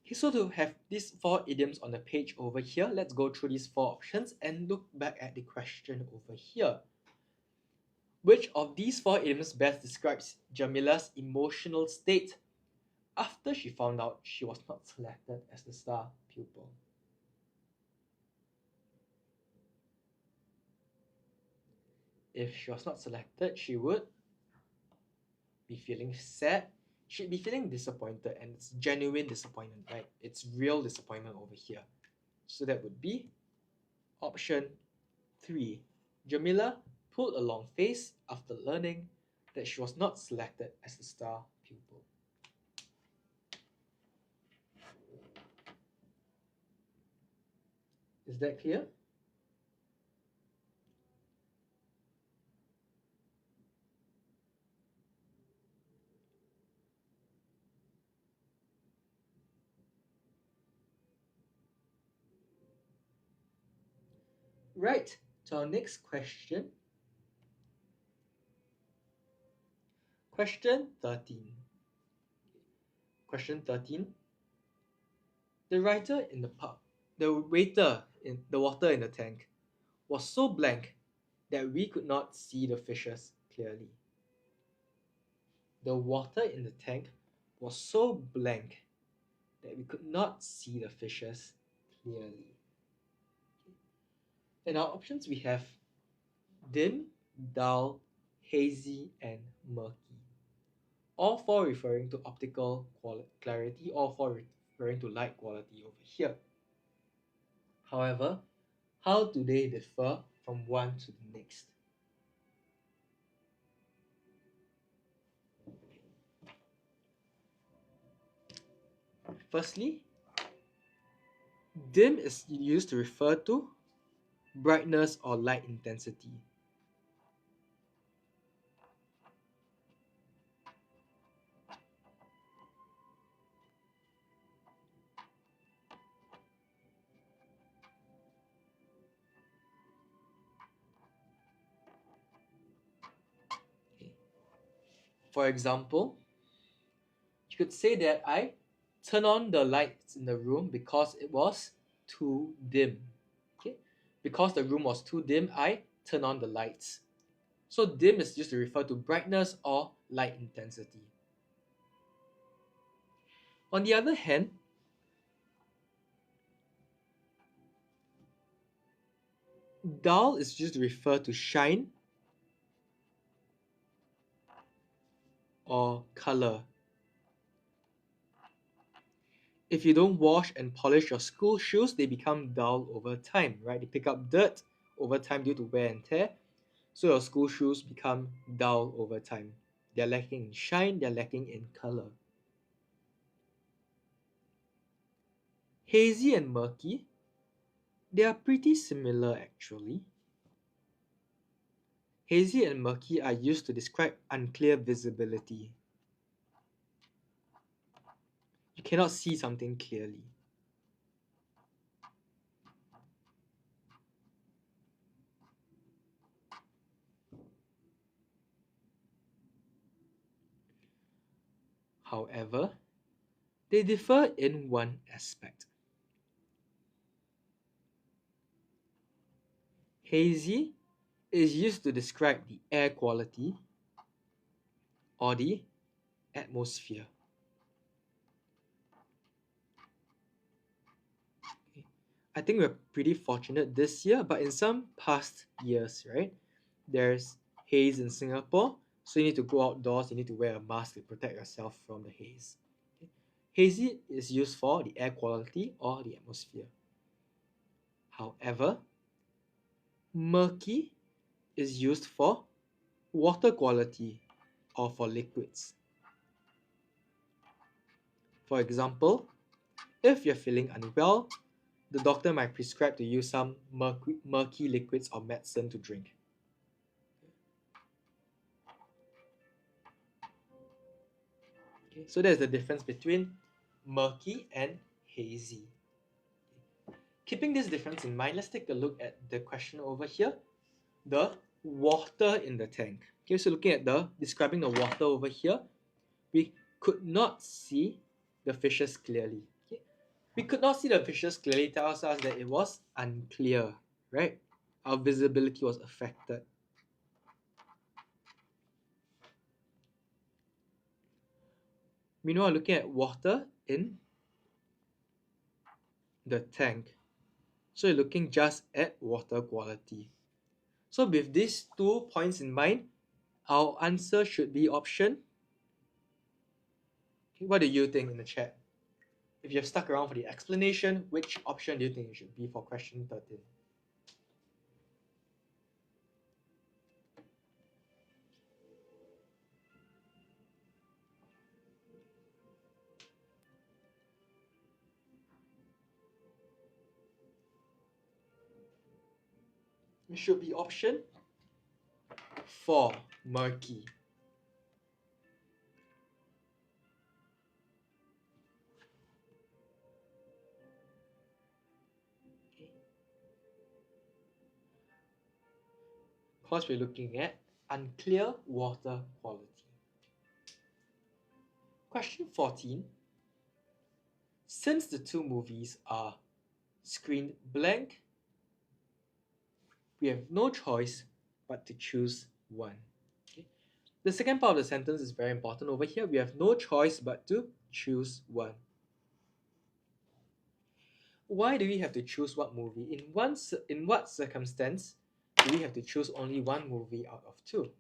Okay, so to have these 4 idioms on the page over here, let's go through these 4 options and look back at the question over here. Which of these 4 idioms best describes Jamila's emotional state after she found out she was not selected as the star pupil? If she was not selected, she would be feeling sad. She'd be feeling disappointed, and it's genuine disappointment, right? It's real disappointment over here. So that would be option 3. Jamila pulled a long face after learning that she was not selected as the star pupil. Is that clear? Right, to our next question. Question 13. Question 13. The waiter in the water in the tank was so blank that we could not see the fishes clearly. the water in the tank was so blank that we could not see the fishes clearly. In our options, we have dim, dull, hazy, and murky. All four referring to optical clarity, all four referring to light quality over here. However, how do they differ from one to the next? Firstly, dim is used to refer to brightness or light intensity. For example, you could say that I turn on the lights in the room because it was too dim. Okay? Because the room was too dim, I turn on the lights. So dim is used to refer to brightness or light intensity. On the other hand, dull is used to refer to shine or color. If you don't wash and polish your school shoes, they become dull over time, right? They pick up dirt over time due to wear and tear. So your school shoes become dull over time. They're lacking in shine, they're lacking in color. Hazy and murky, they are pretty similar actually. Hazy and murky are used to describe unclear visibility. You cannot see something clearly. However, they differ in one aspect. Hazy is used to describe the air quality or the atmosphere. I think we're pretty fortunate this year, but in some past years, right, there's haze in Singapore, so you need to go outdoors, you need to wear a mask to protect yourself from the haze. Okay. Hazy is used for the air quality or the atmosphere. However, murky is used for water quality or for liquids. For example, if you're feeling unwell, the doctor might prescribe to you some murky liquids or medicine to drink. Okay, so there's the difference between murky and hazy. Keeping this difference in mind, let's take a look at the question over here, the water in the tank. Okay, so looking at describing the water over here, we could not see the fishes clearly. Okay? We could not see the fishes clearly tells us that it was unclear, right? Our visibility was affected. Meanwhile, looking at water in the tank. So you're looking just at water quality. So with these 2 points in mind, our answer should be option. Okay, what do you think in the chat? If you have stuck around for the explanation, which option do you think it should be for question 13? It should be option 4, murky. Okay. Because we're looking at unclear water quality. Question 14. Since the 2 movies are screened blank, we have no choice but to choose one. Okay. The second part of the sentence is very important. Over here, we have no choice but to choose one. Why do we have to choose what movie? In what circumstance do we have to choose only one movie out of two?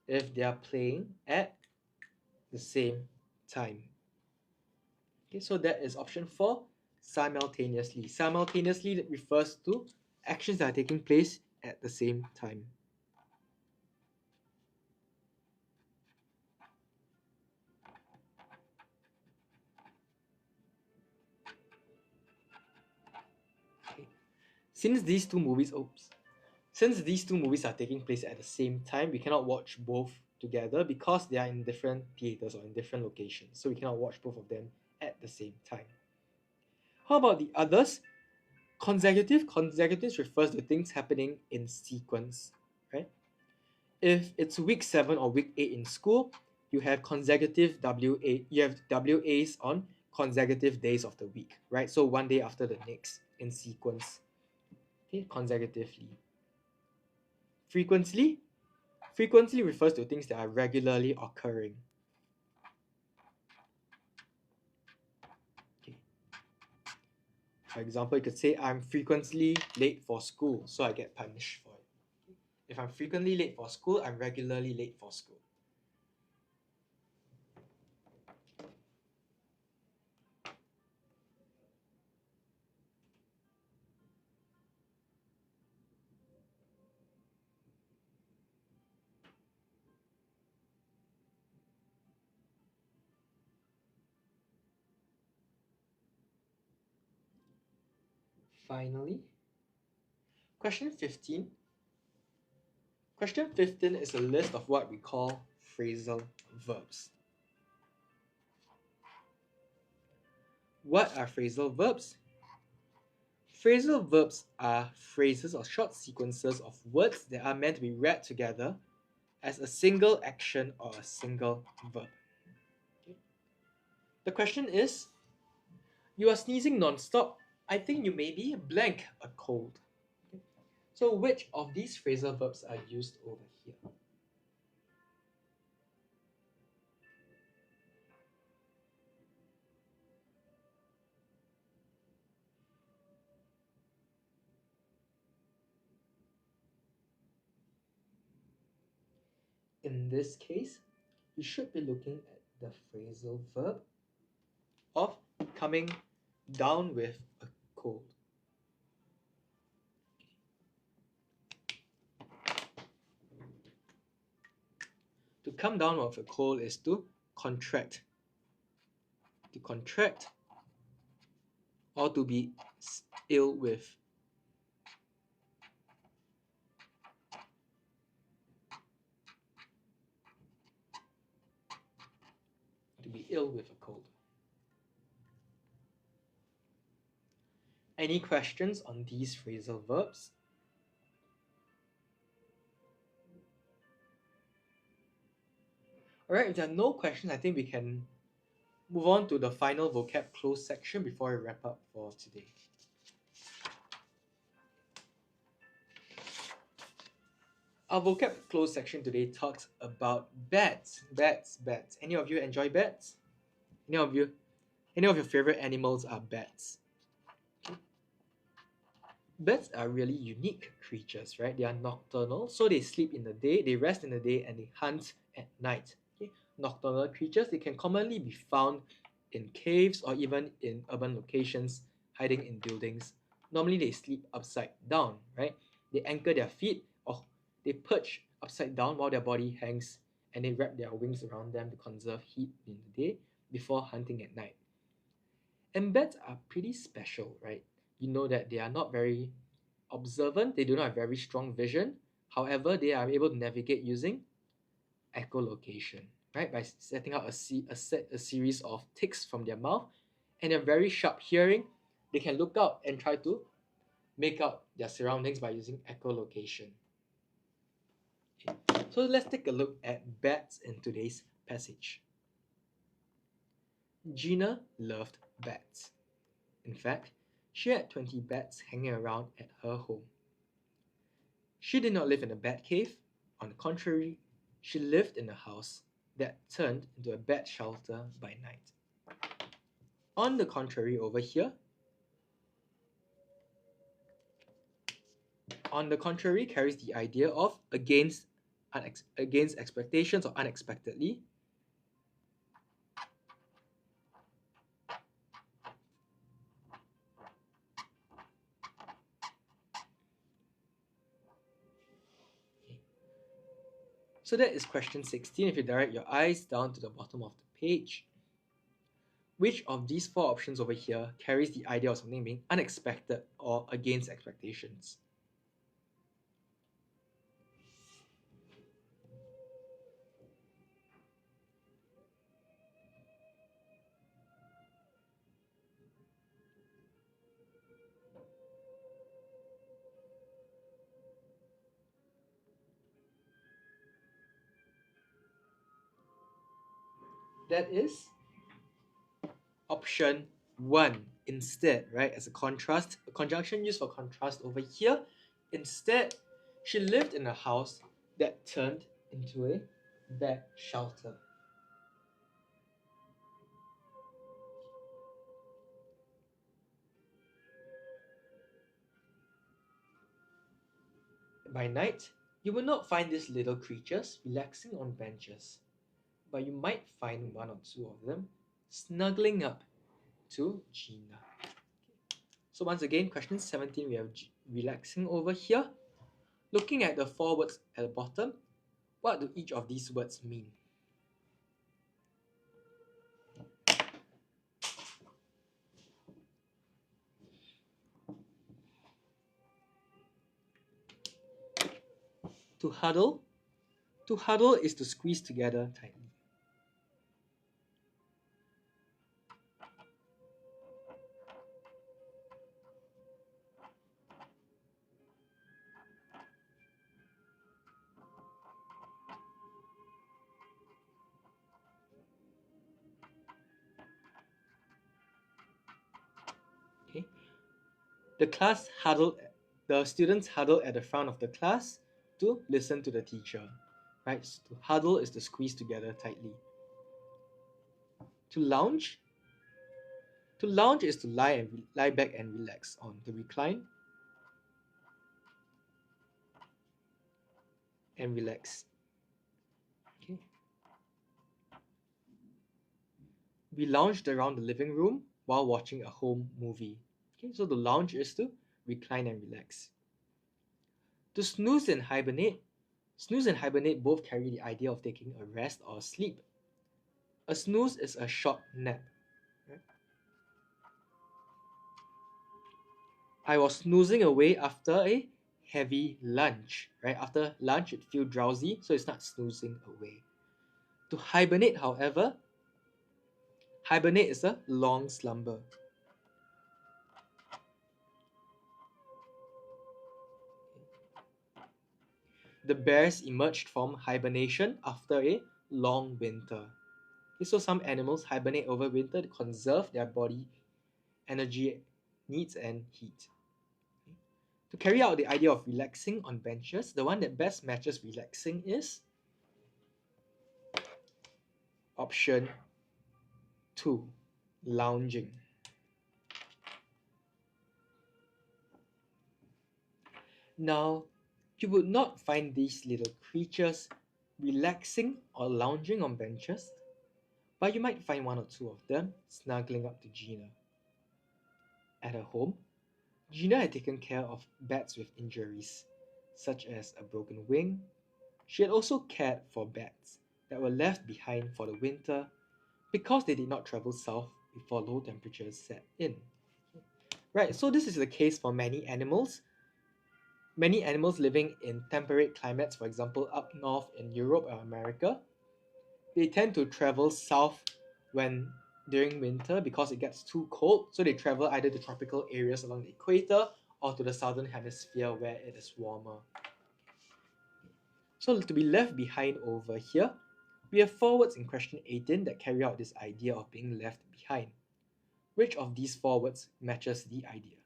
If they are playing at the same time. Okay, so that is option 4, simultaneously. Simultaneously refers to actions that are taking place at the same time. Okay. Since these two movies are taking place at the same time, we cannot watch both together because they are in different theaters or in different locations. So we cannot watch both of them at the same time. How about the others? Consecutive refers to things happening in sequence, right? If it's week 7 or week 8 in school, you have consecutive WAs on consecutive days of the week, right? So one day after the next in sequence, okay, consecutively. Frequently refers to things that are regularly occurring. Okay. For example, you could say, I'm frequently late for school, so I get punished for it. If I'm frequently late for school, I'm regularly late for school. Finally, question 15. Question 15 is a list of what we call phrasal verbs. What are phrasal verbs? Phrasal verbs are phrases or short sequences of words that are meant to be read together as a single action or a single verb. Okay. The question is, you are sneezing non-stop. I think you may be blank a cold. Okay. So which of these phrasal verbs are used over here? In this case, you should be looking at the phrasal verb of coming down with a cold. To come down with a cold is to contract. To contract or to be ill with. To be ill with a cold. Any questions on these phrasal verbs? Alright, if there are no questions, I think we can move on to the final vocab close section before we wrap up for today. Our vocab close section today talks about bats. Bats. Any of you enjoy bats? Any of your favorite animals are bats? Bats are really unique creatures, right? They are nocturnal, so they sleep in the day, they rest in the day, and they hunt at night. Okay? Nocturnal creatures, they can commonly be found in caves or even in urban locations, hiding in buildings. Normally, they sleep upside down, right? They anchor their feet or they perch upside down while their body hangs, and they wrap their wings around them to conserve heat in the day before hunting at night. And bats are pretty special, right? You know that they are not very observant, they do not have very strong vision. However, they are able to navigate using echolocation, right? By setting out a series of ticks from their mouth and a very sharp hearing, they can look out and try to make out their surroundings by using echolocation. Okay. So let's take a look at bats in today's passage. Gina loved bats. In fact, she had 20 bats hanging around at her home. She did not live in a bat cave. On the contrary, she lived in a house that turned into a bat shelter by night. On the contrary, over here, on the contrary carries the idea of against expectations or unexpectedly. So that is question 16. If you direct your eyes down to the bottom of the page, which of these four options over here carries the idea of something being unexpected or against expectations? That is option 1 instead, right? As a contrast, a conjunction used for contrast over here. Instead, she lived in a house that turned into a bat shelter. By night, you will not find these little creatures relaxing on benches, but you might find one or two of them snuggling up to Gina. So once again, question 17, we have relaxing over here. Looking at the four words at the bottom, what do each of these words mean? To huddle. To huddle is to squeeze together tightly. Okay. The students huddle at the front of the class to listen to the teacher. Right? So to huddle is to squeeze together tightly. To lounge. To lounge is to lie back and relax on. To recline and relax. Okay. We lounged around the living room while watching a home movie. Okay, so the lounge is to recline and relax. To snooze and hibernate. Snooze and hibernate both carry the idea of taking a rest or a sleep. A snooze is a short nap. Right? I was snoozing away after a heavy lunch. Right? After lunch, you'd feel drowsy, so it's not snoozing away. To hibernate, however, hibernate is a long slumber. The bears emerged from hibernation after a long winter. Okay, so some animals hibernate over winter to conserve their body energy needs and heat. Okay. To carry out the idea of relaxing on benches, the one that best matches relaxing is option 2, lounging. Now, you would not find these little creatures relaxing or lounging on benches, but you might find one or two of them snuggling up to Gina. At her home, Gina had taken care of bats with injuries, such as a broken wing. She had also cared for bats that were left behind for the winter because they did not travel south before low temperatures set in. Right, so this is the case for many animals. Many animals living in temperate climates, for example, up north in Europe or America, they tend to travel south during winter because it gets too cold, so they travel either to tropical areas along the equator or to the southern hemisphere where it is warmer. So to be left behind over here, we have four words in question 18 that carry out this idea of being left behind. Which of these four words matches the idea?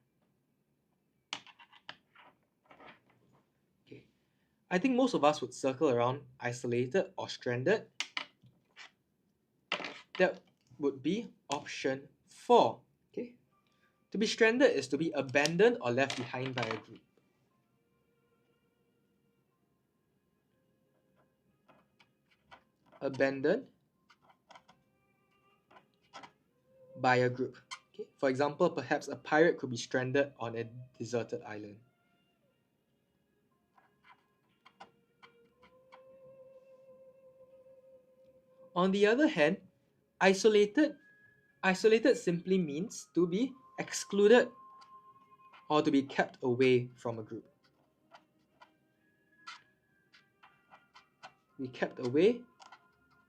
Okay. I think most of us would circle around isolated or stranded. That would be option 4. Okay. To be stranded is to be abandoned or left behind by a group. Abandoned by a group. Okay. For example, perhaps a pirate could be stranded on a deserted island. On the other hand, isolated simply means to be excluded or to be kept away from a group. Be kept away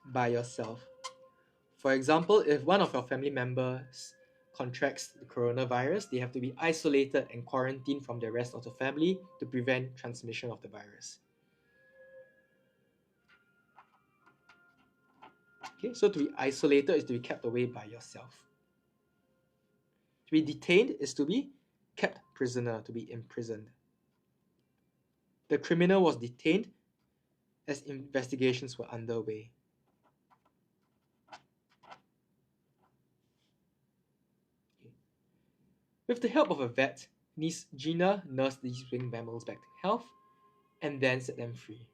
by yourself. For example, if one of your family members contracts the coronavirus, they have to be isolated and quarantined from the rest of the family to prevent transmission of the virus. Okay, so to be isolated is to be kept away by yourself. To be detained is to be kept prisoner, to be imprisoned. The criminal was detained as investigations were underway. Okay. With the help of a vet, Niece Gina nursed these winged mammals back to health and then set them free.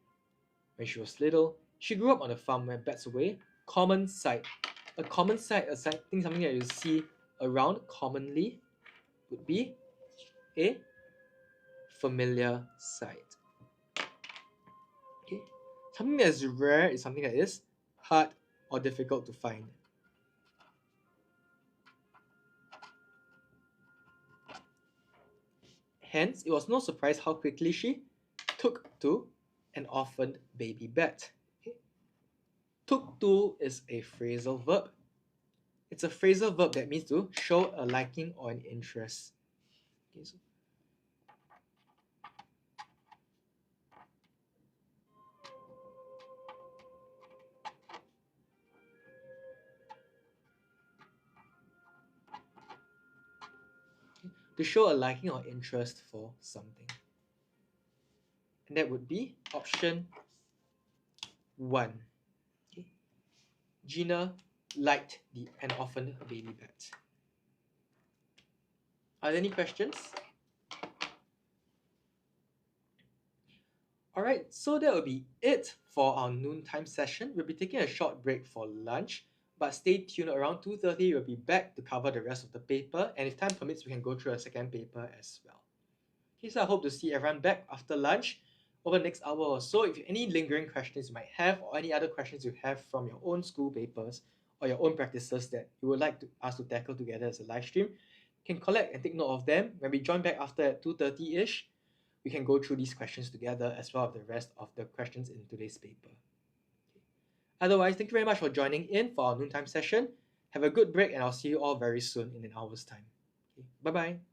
When she was little, she grew up on a farm where bats were a common sight. A common sight, something that you see around commonly, would be a familiar sight. Okay. Something that is rare is something that is hard or difficult to find. Hence, it was no surprise how quickly she took to an orphaned baby bat. Okay. Took to is a phrasal verb. It's a phrasal verb that means to show a liking or an interest. Okay, so to show a liking or interest for something. And that would be option 1. Okay. Gina liked an orphaned baby bat. Are there any questions? Alright, so that will be it for our noontime session. We'll be taking a short break for lunch, but stay tuned. Around 2:30 we'll be back to cover the rest of the paper, and if time permits, we can go through a second paper as well. Okay, so I hope to see everyone back after lunch over the next hour or so. If you have any lingering questions you might have, or any other questions you have from your own school papers or your own practices that you would like us to tackle together as a live stream, you can collect and take note of them. When we join back after at 2:30ish, we can go through these questions together as well as the rest of the questions in today's paper. Okay. Otherwise, thank you very much for joining in for our noontime session. Have a good break, and I'll see you all very soon in an hour's time. Okay. Bye-bye.